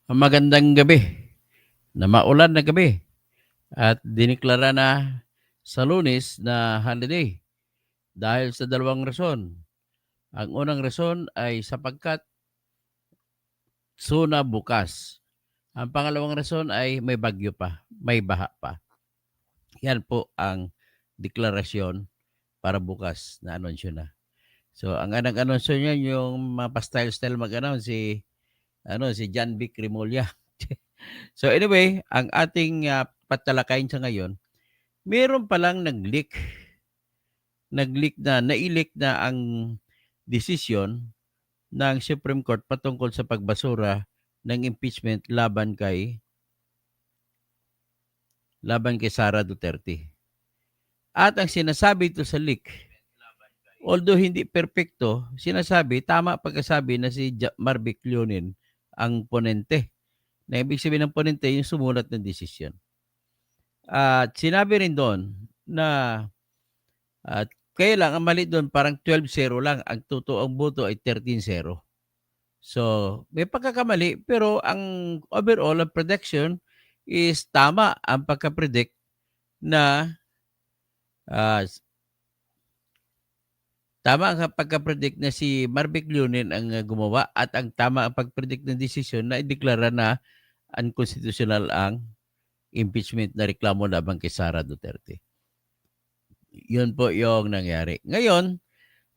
Magandang gabi na maulan na gabi at diniklara na sa Lunes na holiday dahil sa dalawang rason. Ang unang rason ay sapagkat suna bukas. Ang pangalawang rason ay may bagyo pa, may baha pa. Yan po ang deklarasyon para bukas na anunsyo na. So ang nag-anunsyo niyan yung mga pa-style-style mag-announce si John Vic Remulla. So anyway, ang ating patalakayin sa ngayon, meron palang nag-leak na, naileak na ang desisyon ng Supreme Court patungkol sa pagbasura ng impeachment laban kay Sara Duterte. At ang sinasabi ito sa leak, although hindi perpekto, sinasabi, tama pagkasabi na si Marvic Leonin ang ponente. Na ibig sabihin ng ponente yung sumulat ng desisyon. At sinabi rin doon na at kaya lang ang mali doon parang 12-0 lang. Ang totoong boto ay 13-0. So, may pagkakamali pero ang overall ang prediction is tama ang pagka-predict na tama ang pagka-predict na si Marvic Leonin ang gumawa at ang tama ang pag-predict ng desisyon na ideklara na unconstitutional ang impeachment na reklamo laban kay Sara Duterte. Yun po yung nangyari. Ngayon,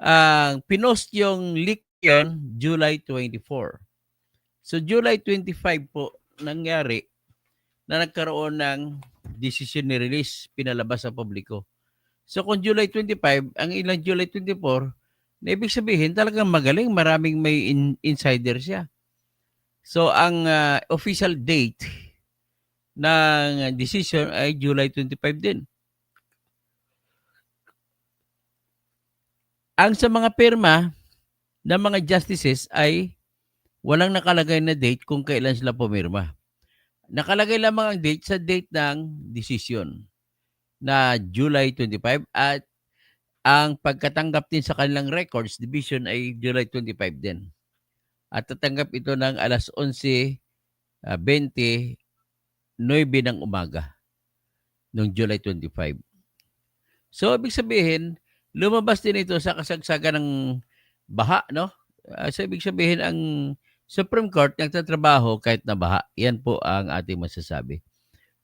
ang pinost yung leak yon July 24. So July 25 po nangyari na nagkaroon ng decision ni release, pinalabas sa publiko. So kung July 25, ang ilang July 24, na ibig sabihin talagang magaling, maraming may insider siya. So ang official date ng decision ay July 25 din. Ang sa mga pirma ng mga justices ay walang nakalagay na date kung kailan sila pumirma. Nakalagay lamang ang date sa date ng decision na July 25 at ang pagkatanggap din sa kanilang records division ay July 25 din. At tatanggap ito ng alas 11:29 ng umaga noong July 25. So, ibig sabihin, lumabas din ito sa kasagsagan ng baha, no? So, ibig sabihin, ang Supreme Court nagtatrabaho kahit na baha. Yan po ang ating masasabi.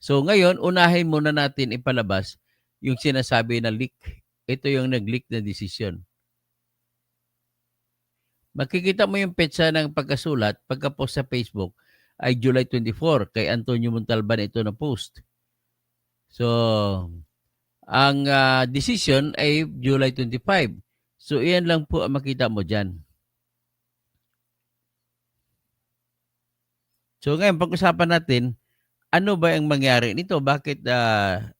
So, ngayon, unahin muna natin ipalabas yung sinasabi na leak. Ito yung nag-leak na desisyon. Makikita mo yung petsa ng pagkasulat, pagka-post sa Facebook, ay July 24. Kay Antonio Montalban ito na post. So, ang decision ay July 25. So, iyan lang po ang makita mo dyan. So, ngayon, pag-usapan natin, ano ba ang mangyari nito? Bakit na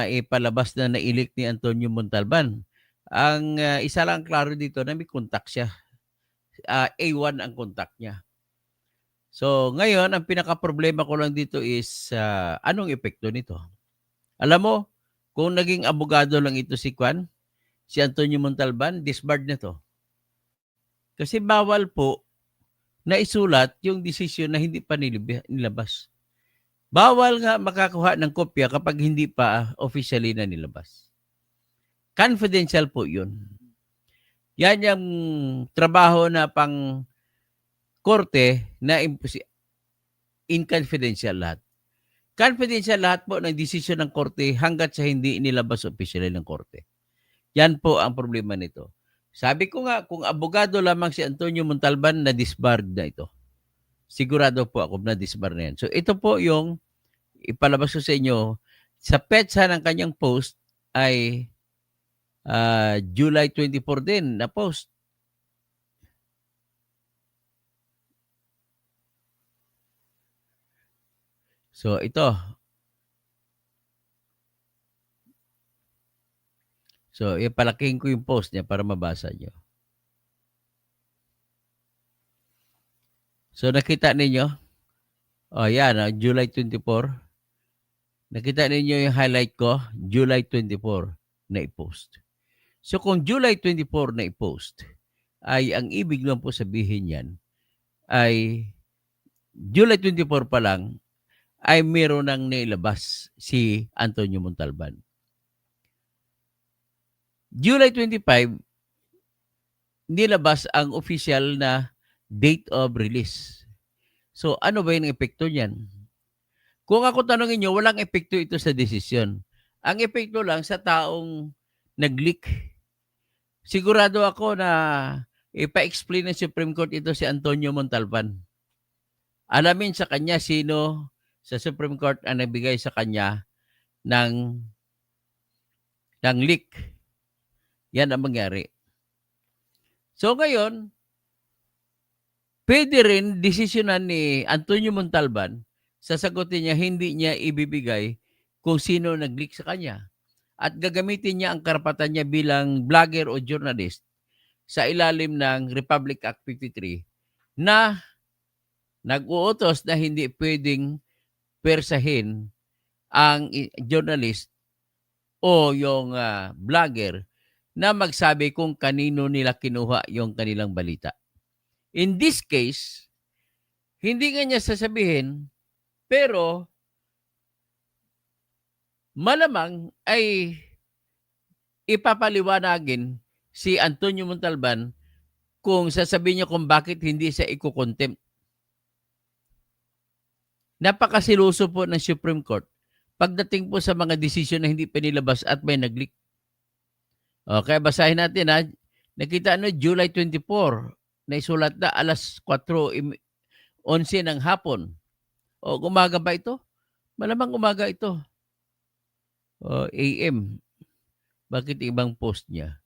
ipalabas na nailik ni Antonio Montalban? Ang isa lang klaro dito na may contact siya. A1 ang contact niya. So, ngayon, ang pinaka-problema ko lang dito is anong epekto nito? Alam mo, kung naging abogado lang ito si Antonio Montalban, disbarred na to. Kasi bawal po na isulat yung desisyon na hindi pa nilabas. Bawal nga makakuha ng kopya kapag hindi pa officially na nilabas. Confidential po yun. Yan yung trabaho na pang korte na in-confidential lahat. Confidential lahat po ng desisyon ng korte hanggat sa hindi inilabas officially ng korte. Yan po ang problema nito. Sabi ko nga, kung abogado lamang si Antonio Montalban, na-disbarred na ito. Sigurado po ako na-disbarred na yan. So ito po yung ipalabas ko sa inyo. Sa petsa ng kanyang post ay July 24 din na post. So ito. So ipalakihin ko yung post niya para mabasa nyo. So nakita ninyo? Oh, yan, July 24. Nakita ninyo yung highlight ko? July 24 na i-post. So kung July 24 na i-post, ay ang ibig lang po sabihin yan ay July 24 pa lang ay meron nang nailabas si Antonio Montalban. July 25, nilabas ang official na date of release. So ano ba yung epekto niyan? Kung ako tanongin nyo, walang epekto ito sa desisyon. Ang epekto lang sa taong nag-leak. Sigurado ako na ipa-explain ng Supreme Court ito si Antonio Montalban. Alamin sa kanya sino sa Supreme Court ang nagbigay sa kanya ng leak. Yan ang mangyari. So ngayon, pwede rin desisyonan ni Antonio Montalban, sasagutin niya hindi niya ibibigay kung sino nag-leak sa kanya. At gagamitin niya ang karapatan niya bilang vlogger o journalist sa ilalim ng Republic Act 53 na nag-uutos na hindi pwedeng persahin ang journalist o yung vlogger na magsabi kung kanino nila kinuha yung kanilang balita. In this case, hindi nga niya sasabihin, pero malamang ay ipapaliwanagin si Antonio Montalban kung sasabihin niya kung bakit hindi siya iko-contempt. Napakasiloso po ng Supreme Court pagdating po sa mga desisyon na hindi pinilabas at may nag-leak. Okay, basahin natin ha. Nakita July 24, na isulat na alas 4:11 ng hapon. O, umaga ba ito? Malamang umaga ito. O, AM. Bakit ibang post niya?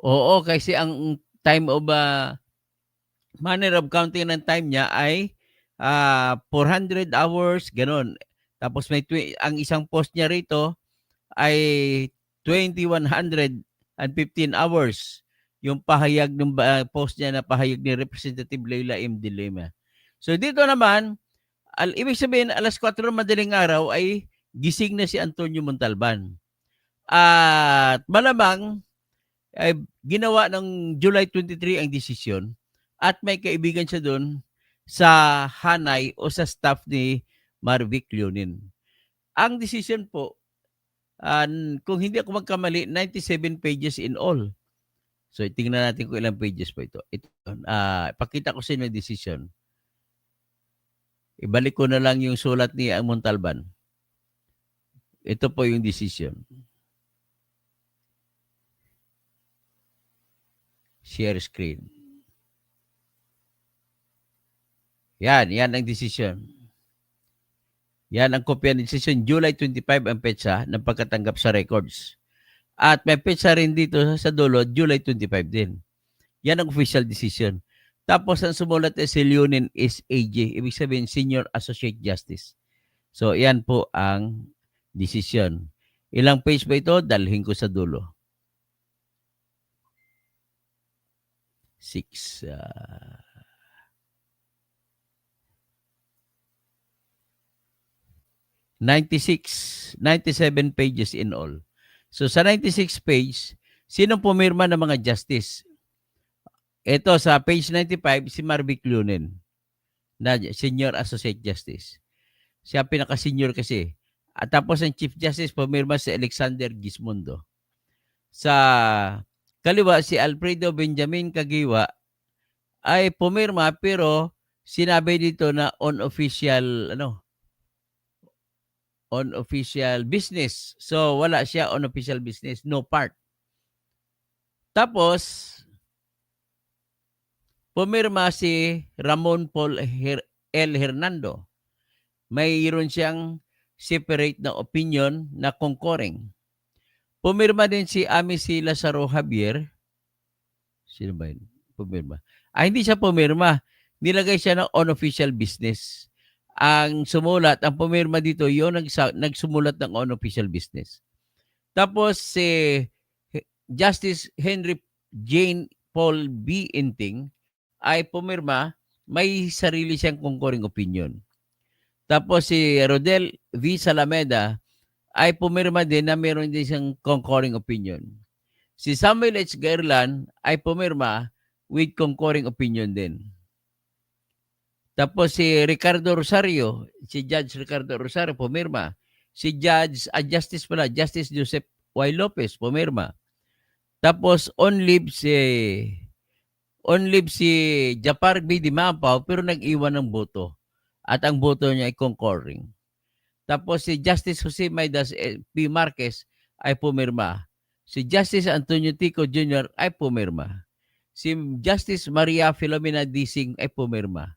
Oo, kasi ang time of manner of counting ng time niya ay 400 hours, ganon. Tapos may ang isang post niya rito ay 2,115 hours. Yung pahayag ng post niya na pahayag ni Representative Leila M. De Lima. So dito naman, ibig sabihin alas 4 madaling araw ay gising na si Antonio Montalban. At malamang ay ginawa ng July 23 ang desisyon at may kaibigan siya doon sa hanay o sa staff ni Marvic Leonin. Ang desisyon po, kung hindi ako magkamali, 97 pages in all. So, tingnan natin kung ilang pages po ito. Pakita ko sa inyo yung desisyon. Ibalik ko na lang yung sulat ni Montalban. Ito po yung desisyon. Share screen. Yan ang desisyon. Yan ang kopya ng desisyon. July 25 ang petsa ng pagkatanggap sa records. At may petsa rin dito sa dulo, July 25 din. Yan ang official decision. Tapos ang sumulat si Leonin is AJ. Ibig sabihin, Senior Associate Justice. So, yan po ang decision. Ilang page ba ito? Dalhin ko sa dulo. 6. 97 pages in all. So, sa 96 page, sinong pumirma ng mga justice? Ito, sa page 95, si Marvic Leonin, na Senior Associate Justice. Siya pinaka-senior kasi. At tapos ang Chief Justice, pumirma si Alexander Gismondo. Sa kaliwa, si Alfredo Benjamin Caguiwa ay pumirma pero sinabi dito na unofficial business. So, wala siya on official business. No part. Tapos, pumirma si Ramon Paul L. Hernando. Mayroon siyang separate na opinion na concurring. Pumirma din si Amici Lazaro Javier. Sino ba yun? Pumirma. Hindi siya pumirma. Nilagay siya ng unofficial business. Ang pumirma dito, yun nagsumulat ng unofficial business. Tapos si Justice Henry Jane Paul B. Inting ay pumirma, may sarili siyang concurring opinion. Tapos si Rodel V. Salameda ay pumirma din na meron din siyang concurring opinion. Si Samuel H. Gairlan ay pumirma with concurring opinion din. Tapos si Ricardo Rosario, si Judge Ricardo Rosario, pumirma. Si Justice Joseph Y. Lopez, pumirma. Tapos on leave si Japar B. Dimampao pero nag-iwan ng boto. At ang boto niya ay concurring. Tapos si Justice Jose Maidas P. Marquez ay pumirma. Si Justice Antonio Tico Jr. ay pumirma. Si Justice Maria Filomena Dising ay pumirma.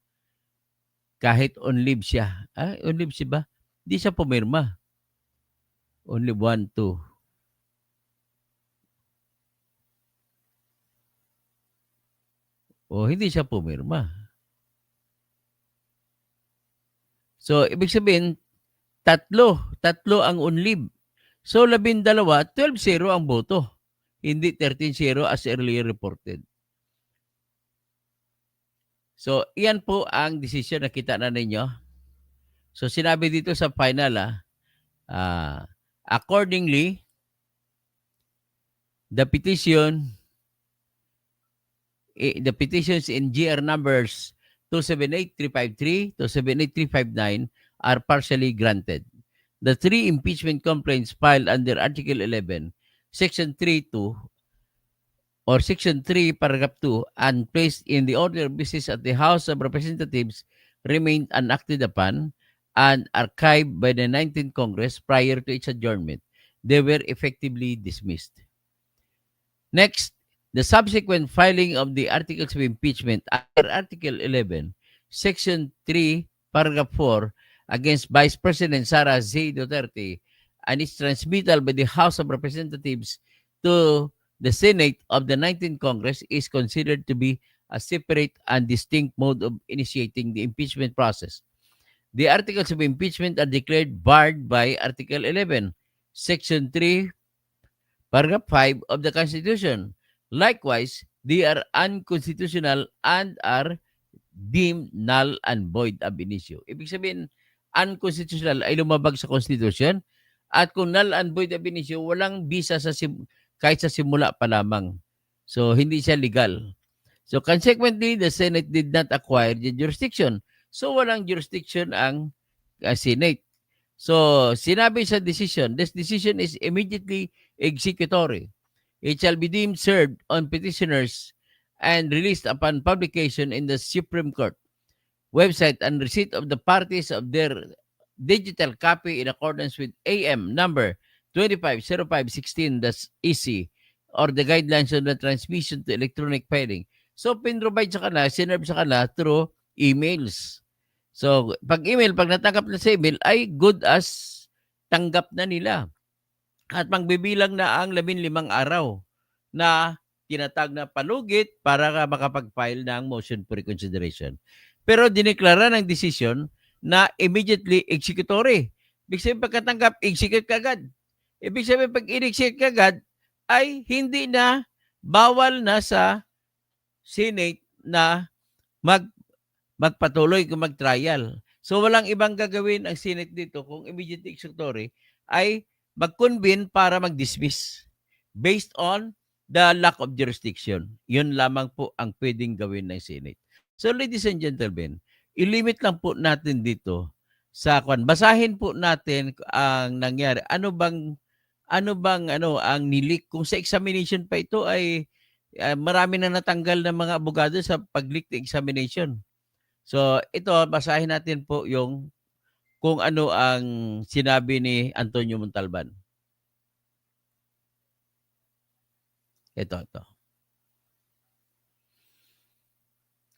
Kahit on leave siya. On leave siya ba? Hindi siya pumirma. Only 1, 2. Hindi siya pumirma. So, ibig sabihin, tatlo ang on leave. So, 12, 12-0 ang boto. Hindi 13-0 as earlier reported. So, iyan po ang desisyon na kita na ninyo. So, sinabi dito sa final, accordingly, the petitions in GR numbers 278353, 278359 are partially granted. The 3 impeachment complaints filed under Article 11, Section 3.2 or Section 3, Paragraph 2 and placed in the order of business at the House of Representatives remained unacted upon and archived by the 19th Congress prior to its adjournment. They were effectively dismissed. Next, the subsequent filing of the articles of impeachment under Article 11, Section 3, Paragraph 4 against Vice President Sara Z. Duterte and its transmittal by the House of Representatives to the Senate of the 19th Congress is considered to be a separate and distinct mode of initiating the impeachment process. The articles of impeachment are declared barred by Article 11, Section 3, Paragraph 5 of the Constitution. Likewise, they are unconstitutional and are deemed null and void ab initio. Ibig sabihin, unconstitutional ay lumabag sa Constitution at kung null and void ab initio, walang bisa kahit sa simula pa lamang. So, hindi siya legal. So, consequently, the Senate did not acquire the jurisdiction. So, walang jurisdiction ang Senate. So, sinabi sa decision, this decision is immediately executory. It shall be deemed served on petitioners and released upon publication in the Supreme Court website and receipt of the parties of their digital copy in accordance with AM number 250516-EC or the guidelines on the transmission to electronic filing. So, pinrovide sa kanila, sinerve sa kanila through emails. So, pag natanggap na sa email, ay good as tanggap na nila. At magbibilang na ang 15 araw na tinatag na palugit para makapag-file ng motion for reconsideration. Pero dineklara ng decision na immediately executory. Ibig sabihin pagkatanggap, execute kagad. Ibig sabihin pag in-execute kagad, ay hindi na bawal na sa Senate na magpatuloy kung mag-trial. So walang ibang gagawin ang Senate dito kung immediately executory ay mag-convene para mag-dismiss based on the lack of jurisdiction. Yun lamang po ang pwedeng gawin ng Senate. So ladies and gentlemen, ilimit lang po natin dito sa basahin po natin ang nangyari. Ano bang ang nilik kung sa examination pa ito ay marami na natanggal ng mga abogado sa pag-leak ng examination. So ito basahin natin po yung kung ano ang sinabi ni Antonio Montalban. Ito.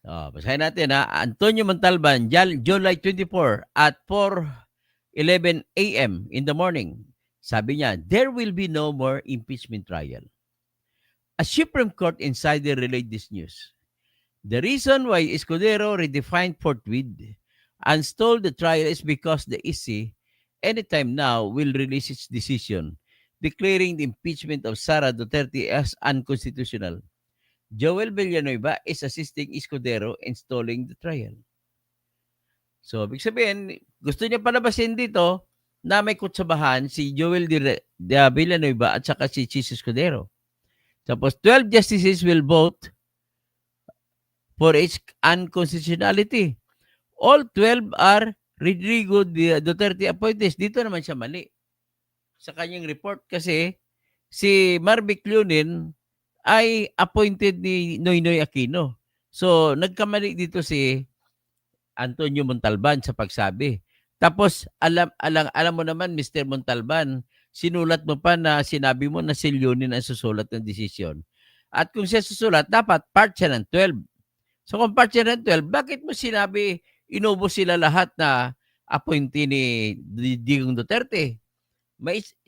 Basahin natin Antonio Montalban, July 24 at 4:11 a.m. in the morning. Sabi niya, there will be no more impeachment trial. A Supreme Court insider relayed this news. The reason why Escudero redefined forthwith and stalled the trial is because the EC anytime now will release its decision declaring the impeachment of Sara Duterte as unconstitutional. Joel Villanueva is assisting Escudero in stalling the trial. So, ibig sabihin, gusto niya palabasin dito na may kutsabahan si Joel Villanueva at saka si Chis Escudero. Tapos, 12 justices will vote for its unconstitutionality. all 12 are Rodrigo Duterte appointees. Dito naman siya mali sa kanyang report kasi si Marvic Leonen ay appointed ni Noynoy Aquino. So, nagkamali dito si Antonio Montalban sa pagsabi. Tapos, alam mo naman, Mr. Montalban, sinulat mo pa na sinabi mo na si Leonen ang susulat ng desisyon. At kung siya susulat, dapat part siya ng 12. So, kung part siya ng 12, bakit mo sinabi inubos sila lahat na appointee ni Digong Duterte?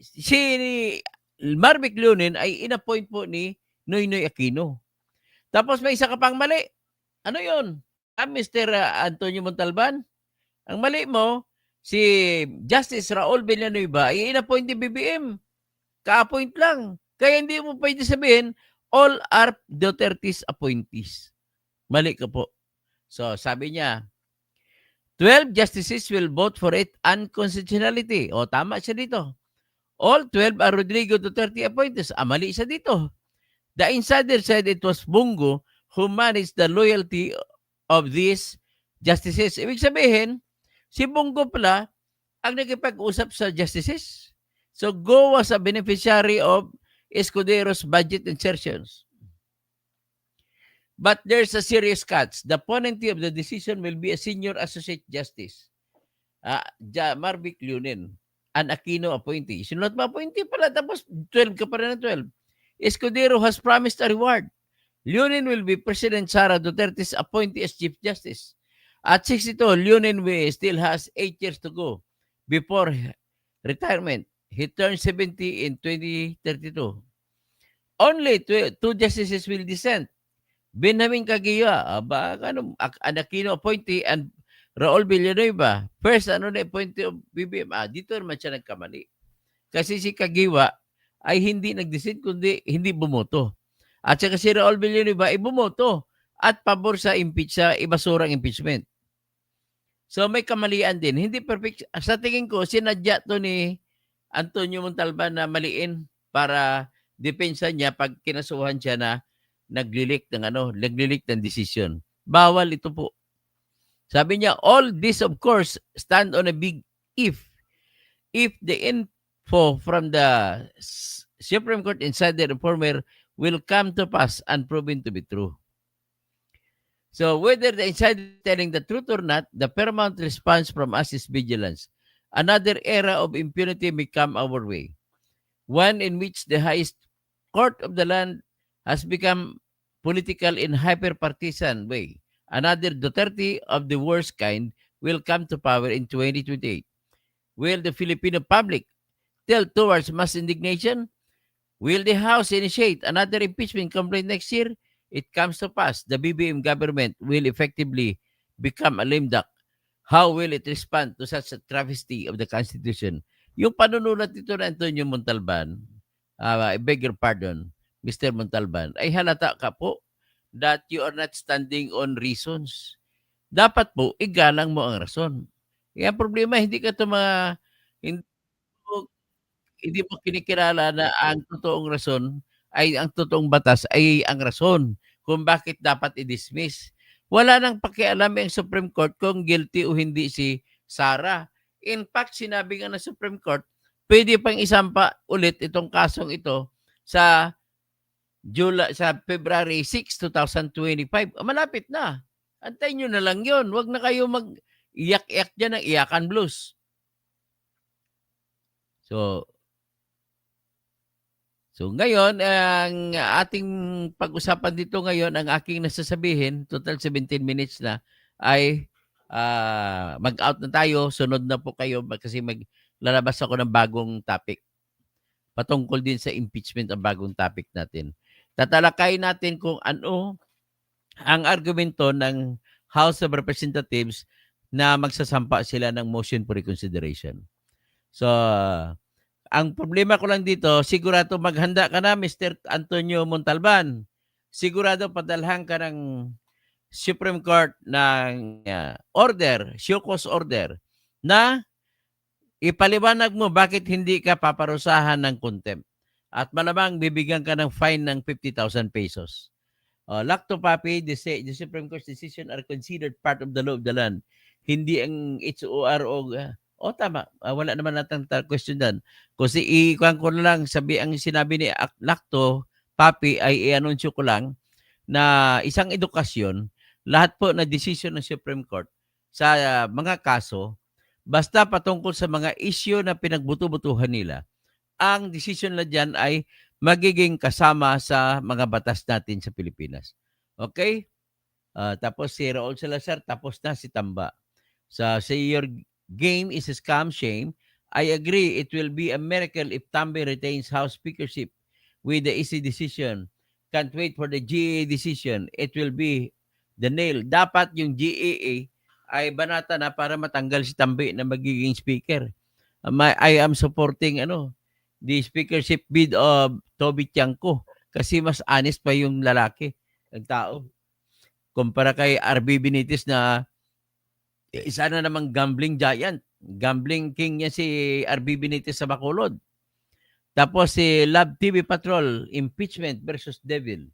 Si Marvic Leonen ay inappoint po ni Noynoy Aquino. Tapos may isa ka pang mali. Ano yun? Mr. Antonio Montalban, ang mali mo, si Justice Raul Villanueva ay inappoint ni BBM. Ka-appoint lang. Kaya hindi mo pwede sabihin, all are Duterte's appointees. Mali ka po. So, sabi niya, 12 justices will vote for it unconstitutionality. O, tama siya dito. All 12 are Rodrigo Duterte appointees. Mali siya dito. The insider said it was Bungo who managed the loyalty of these justices. Ibig sabihin, si Bungo pala ang nakipag-usap sa justices. So, Go was a beneficiary of Escudero's budget insertions. But there's a serious catch. The penalty of the decision will be a senior associate justice. Marvic Leonen, an Aquino appointee. Sinulat mo appointee pala, tapos 12 ka pa rin ng 12. Escudero has promised a reward. Leonen will be President Sara Duterte's appointee as Chief Justice. At 62, Leonen still has 8 years to go before retirement. He turned 70 in 2032. Only 2 justices will dissent. Benjamin Caguioa, an Aquino appointee, and Raul Villanueva, first appointee of BBM. Dito naman siya nagkamali. Kasi si Caguioa ay hindi nag-dissent, kundi hindi bumoto. At saka si Raul Villanueva ay bumoto at pabor sa ibasurang impeachment. So may kamalian din. Hindi perfect. Sa tingin ko, sinadya to ni Antonio Montalban na maliin para depensa niya pag kinasuhan siya na naglilik ng decision. Bawal ito po. Sabi niya, all this of course stand on a big if. If the info from the Supreme Court insider informer will come to pass and proven to be true. So whether the insider is telling the truth or not, the paramount response from us is vigilance. Another era of impunity may come our way. One in which the highest court of the land has become political in hyper-partisan way. Another Duterte of the worst kind will come to power in 2028. Will the Filipino public tilt towards mass indignation? Will the House initiate another impeachment complaint next year? It comes to pass, the BBM government will effectively become a lame duck. How will it respond to such a travesty of the Constitution? Yung panunulat nito na Antonio Montalban, I beg your pardon, Mr. Montalban, ay halata ka po that you are not standing on reasons. Dapat po, igalang mo ang rason. Kaya problema, hindi mo kinikilala na ang totoong rason ay ang totoong batas ay ang rason kung bakit dapat i-dismiss. Wala nang pakialam ang Supreme Court kung guilty o hindi si Sara. In fact, sinabi nga ng Supreme Court, pwede pang isampa ulit itong kasong ito sa February 6, 2025. Malapit na. Antayin nyo na lang yun. Huwag na kayo mag-iyak-iyak dyan ng iyakan blues. So ngayon, ang ating pag-usapan dito ngayon, ang aking nasasabihin, total 17 minutes na, ay mag-out na tayo. Sunod na po kayo kasi maglalabas ako ng bagong topic. Patungkol din sa impeachment ang bagong topic natin. Tatalakayin natin kung ano ang argumento ng House of Representatives na magsasampa sila ng motion for reconsideration. So, ang problema ko lang dito, sigurado maghanda ka na, Mr. Antonio Montalban. Sigurado padalhan ka ng Supreme Court ng order, show cause order, na ipaliwanag mo bakit hindi ka paparusahan ng contempt. At malamang bibigyan ka ng fine ng 50,000 pesos. Lacto papi, the Supreme Court's decision are considered part of the law of the land. hindi ang HOR o tama, wala naman natang question diyan. Kasi ikuhan ko na lang, ang sinabi ni Lacto, Papi, ay i-anunsyo ko lang na isang edukasyon, lahat po na desisyon ng Supreme Court sa mga kaso, basta patungkol sa mga issue na pinagbuto-butuhan nila, ang desisyon na diyan ay magiging kasama sa mga batas natin sa Pilipinas. Okay? Tapos si Raul Salazar, tapos na si Tamba. Say your game is a scam shame. I agree it will be a miracle if Tambe retains House Speakership with the easy decision. Can't wait for the GAA decision. It will be the nail. Dapat yung GAA ay banata na para matanggal si Tambe na magiging speaker. I am supporting the speakership bid of Toby Tiangco kasi mas honest pa yung lalaki, ang tao. Kumpara kay RB Benitez na isa na namang gambling giant. Gambling king niya si RB Benitez sa Bacolod. Tapos si Love TV Patrol, impeachment versus devil.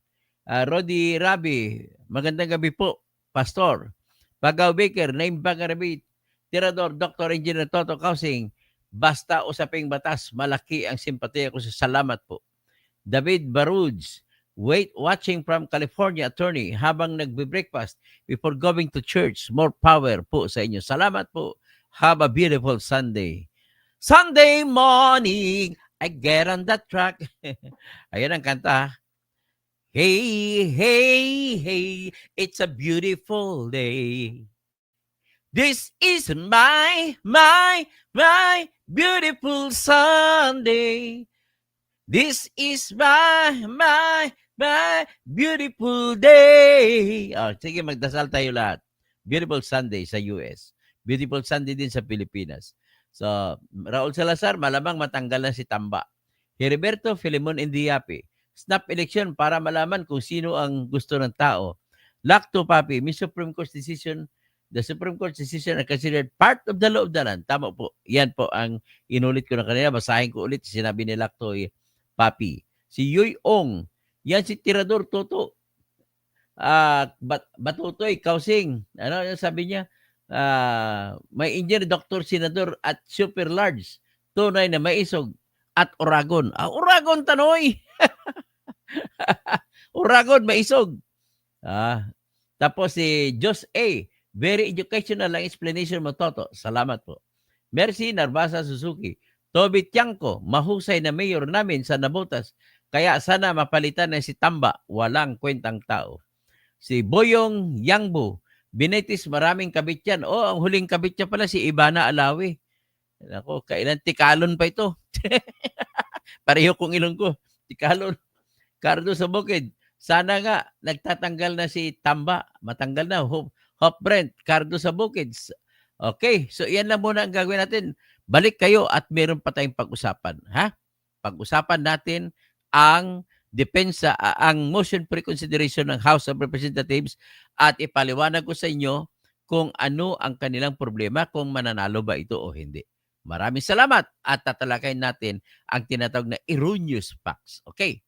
Rodi Rabi, magandang gabi po, Pastor. Pagaw Baker, Naim Bagarabi, Tirador, Dr. Engineer Toto Kausing, basta usaping batas, malaki ang simpatiya ko sa salamat po. David Baruj, watching from California, attorney, habang nagbe-breakfast before going to church. More power po sa inyo. Salamat po. Have a beautiful Sunday. Sunday morning, I get on that track. Ayan ang kanta. Hey, hey, hey, it's a beautiful day. This is my beautiful Sunday. This is my beautiful day. Sige, magdasal tayo lahat. Beautiful Sunday sa US. Beautiful Sunday din sa Pilipinas. So, Raul Salazar, malamang matanggal na si Tamba. Heriberto Filemon Indiapi, snap election para malaman kung sino ang gusto ng tao. Lacto Papi, the Supreme Court's decision are considered part of the law of the land. Tama po. Yan po ang inulit ko na kanina. Basahin ko ulit. Sinabi ni Lacto Papi. Si Yuy Ong, yan si Tirador Toto. Batutoy, Kausing. Ano yung sabi niya? May engineer, doktor, senador at super large. Tunay na maisog at Oragon. Oragon, Tanoy! Oragon, maisog. Tapos si Jos A. Very educational ang explanation mo, Toto. Salamat po. Mercy Narbasa Suzuki. Toby Tiangco, mahusay na mayor namin sa Nabotas. Kaya sana mapalitan na si Tamba. Walang kwentang tao. Si Boyong Yangbo. Benitez, maraming kabit yan. Ang huling kabit niya pala si Ivana Alawi. Ako, kailan tikalon pa ito? Pareho kong ilong ko. Tikalon. Cardo sa Bukid. Sana nga, nagtatanggal na si Tamba. Matanggal na. Hope Brent, Cardo sa Bukid. Okay, so yan lang muna ang gagawin natin. Balik kayo at meron pa tayong pag-usapan. Pag-usapan natin ang depensa, ang motion pre-consideration ng House of Representatives at ipaliwanag ko sa inyo kung ano ang kanilang problema, kung mananalo ba ito o hindi. Maraming salamat at tatalakayin natin ang tinatawag na erroneous facts. Okay?